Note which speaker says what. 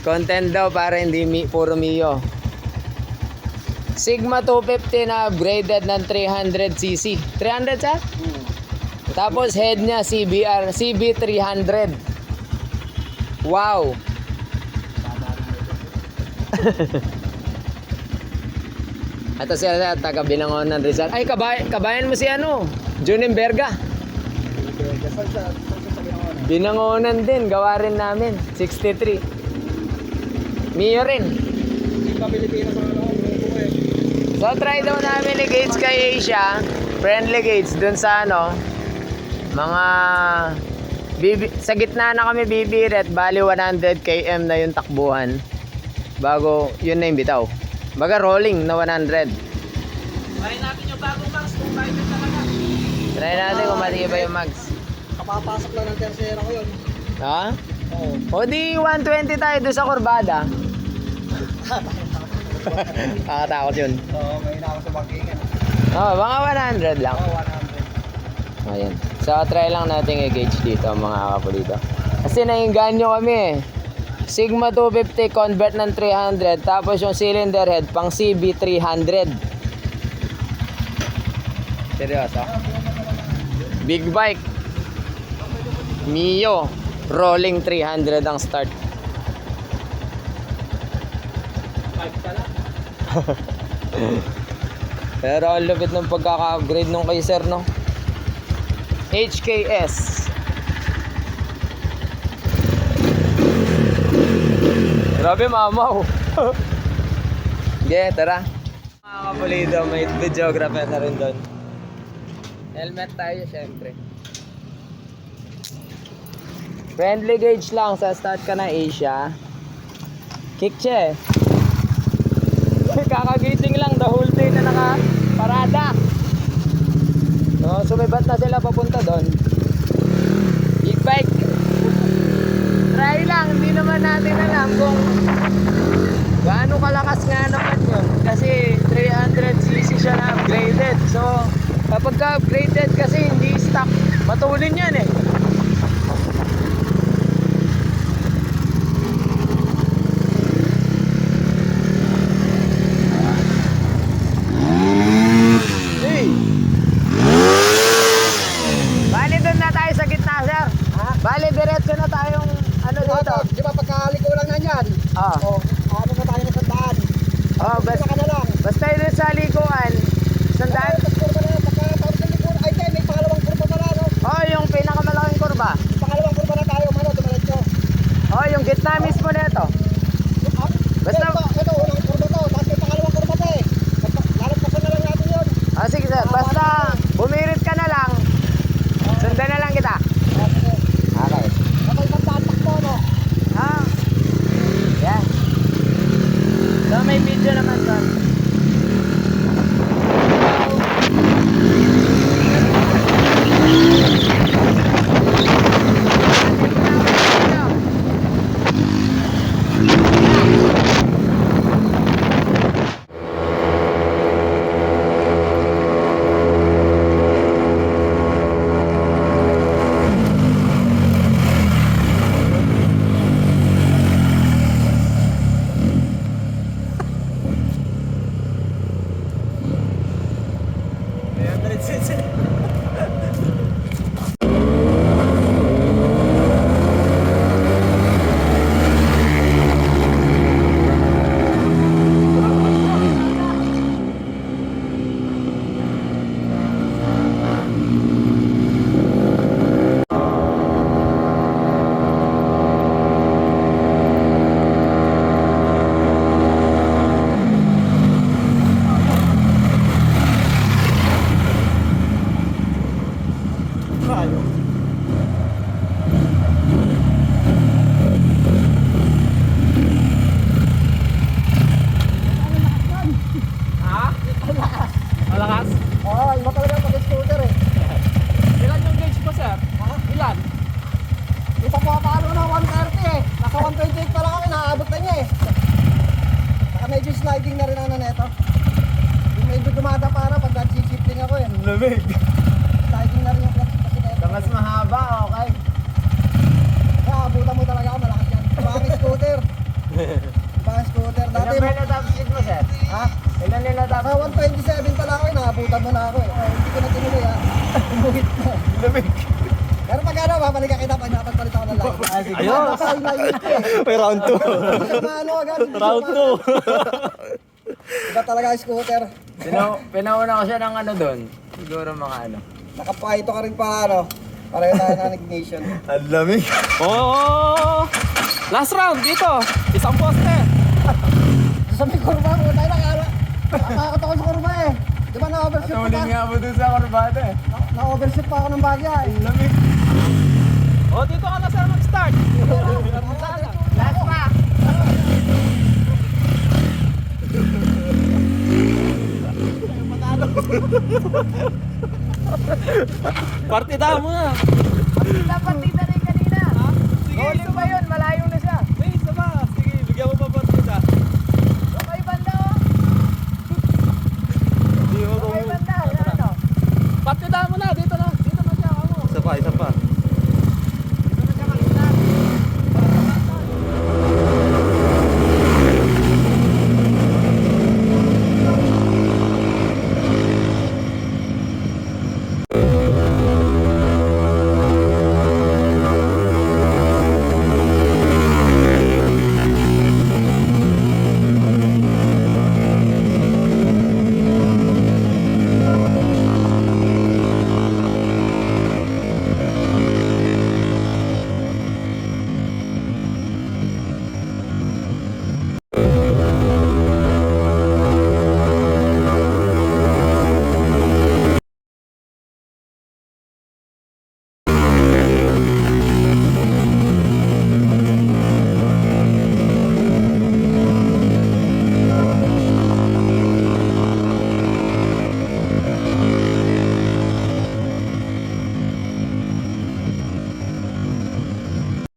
Speaker 1: Content daw para hindi puro Mio. Sigma 250 na upgraded ng 300cc. 300 sa? Tapos head niya CBR, CB300. Wow. Ito siya taga Binangonan Rizal. Ay, kabayan mo si ano? Junin Berga. Binangonan din, gawa rin namin. 63. Mio rin. So try daw namin ni Gates kay Asia. Friendly Gates dun sa ano, mga sa gitna na kami bibirit. Bali 100 km na yung takbuhan bago yun na yung bitaw. Baga rolling na 100.
Speaker 2: Try natin yung bagong mags kung kaya na talaga.
Speaker 1: Try natin kung matibay yung mags.
Speaker 2: Kapapasok lang ng tercera ko yun.
Speaker 1: Ha?
Speaker 2: Oo.
Speaker 1: O di 120 tayo doon sa kurbada. Kakatakot yun.
Speaker 2: Oo, may na ako sa bangkingan.
Speaker 1: Oh, mga 100 lang.
Speaker 2: Oo, 100.
Speaker 1: Ayan. So try lang natin i-gauge dito mga kapulito. Kasi nainganyo kami eh. Sigma 250 convert ng 300 tapos yung cylinder head pang CB300. Seryoso? Big bike. Mio rolling 300 ang start.
Speaker 2: 5 pala.
Speaker 1: Pero ang lupit ng pagkaka-upgrade nung kay sir, no? HKS. Grabe mamaw. Okay, tara. Mga kapulito, may videographer na rin doon. Helmet tayo syempre. Friendly gauge lang sa start ka na Asia. Kick siya eh. Kakagising lang the whole day na nakaparada. So, sumibat na sila papunta doon. Big bike. Try lang, hindi naman natin alam kung gaano kalakas nga naman yun. Kasi 300cc siya na upgraded. So, kapag ka-upgraded kasi hindi stock, matulin yan eh. Bali doon na tayo sa gitna, sir.
Speaker 2: Ha?
Speaker 1: Bali diretso na tayong ano dito.
Speaker 2: Di ba pagkaliko lang na yan?
Speaker 1: Ah.
Speaker 2: Oo. Ano na tayo na sandaan?
Speaker 1: Oh,
Speaker 2: Basta ka na lang.
Speaker 1: basta yun sa likuan. Sandaan.
Speaker 2: Tapos kurba na lang. Pagkatapos ng likuan. Ay, tayo may pangalawang kurba pala, no?
Speaker 1: Oh, yung pinakamalaking kurba.
Speaker 2: Pangalawang kurba na tayo, mano, dumiretso.
Speaker 1: Oh, yung gitna mismo nito. Basta
Speaker 2: Ito, unang kurba to. Tapos may pangalawang kurba to eh. Lalagpasan na lang natin yun.
Speaker 1: ah, sige sir, basta bumirit ka na lang. Sundan na lang kita. Okay.
Speaker 2: Kapag magtatak mo, no?
Speaker 1: Ah. Yeah. So may video naman doon.
Speaker 2: Malakas? Oo, iba talaga mag-scooter eh. Ilan yung gauge mo, sir? Ha? Ilan? Ito po paano na 130 eh. Nasa 128 pa lang kami, nakaabot na niya eh. Saka medyo sliding na rin ano neto. Medyo dumada para pag nag-shifting ako eh.
Speaker 1: Lamig.
Speaker 2: Sliding na rin yung clutch kasi neto.
Speaker 1: Mas mahaba, okay.
Speaker 2: Kaya abutan mo talaga ako, malakas yan. Bakit scooter? Iba ang scooter. Dati,
Speaker 1: Ilan ba yung top speed mo, sir?
Speaker 2: ha?
Speaker 1: Ilan nila top
Speaker 2: Nasa 127 pala ako, nakabutan mo na ako eh. Hindi ko na tinuloy ha. Umuhit na.
Speaker 1: Lamig.
Speaker 2: Pero pag ano, babalikan kita pag napagpalit ako ng light.
Speaker 3: Ayun. May round 2.
Speaker 2: Ano agad?
Speaker 3: Round 2.
Speaker 2: Iba talaga ang scooter.
Speaker 1: Pinauna ko siya ng ano doon. Siguro mga ano.
Speaker 2: Nakapaito ka rin pa ano. Pareho tayo ng ignition.
Speaker 3: Ang lamig. Oh! Last round dito. Isang poste.
Speaker 2: Sa may kurba ko, tayo nakala. Nakakot ako sa kurba eh. Di ba na-overshoot pa?
Speaker 1: Tulin nga mo doon sa kurbada eh.
Speaker 2: Na-overshoot pa ako ng bagya eh.
Speaker 1: Lamig.
Speaker 3: Oh, dito ka na sir mag-start.
Speaker 1: Last pa.
Speaker 3: Partida mo na.
Speaker 1: Dapat tita rin kanina.
Speaker 3: Sige,
Speaker 1: Goaling ba yun? Malayo na siya.
Speaker 3: May isa pa. Sige, bigyan mo pa partida.
Speaker 1: Okay, banda oh.
Speaker 3: Hindi mo
Speaker 1: Okay, banda. Ano?
Speaker 3: Partida mo na. Dito na. Dito na siya. Kamo. Isa pa, isa pa.
Speaker 1: Dito na siya makita.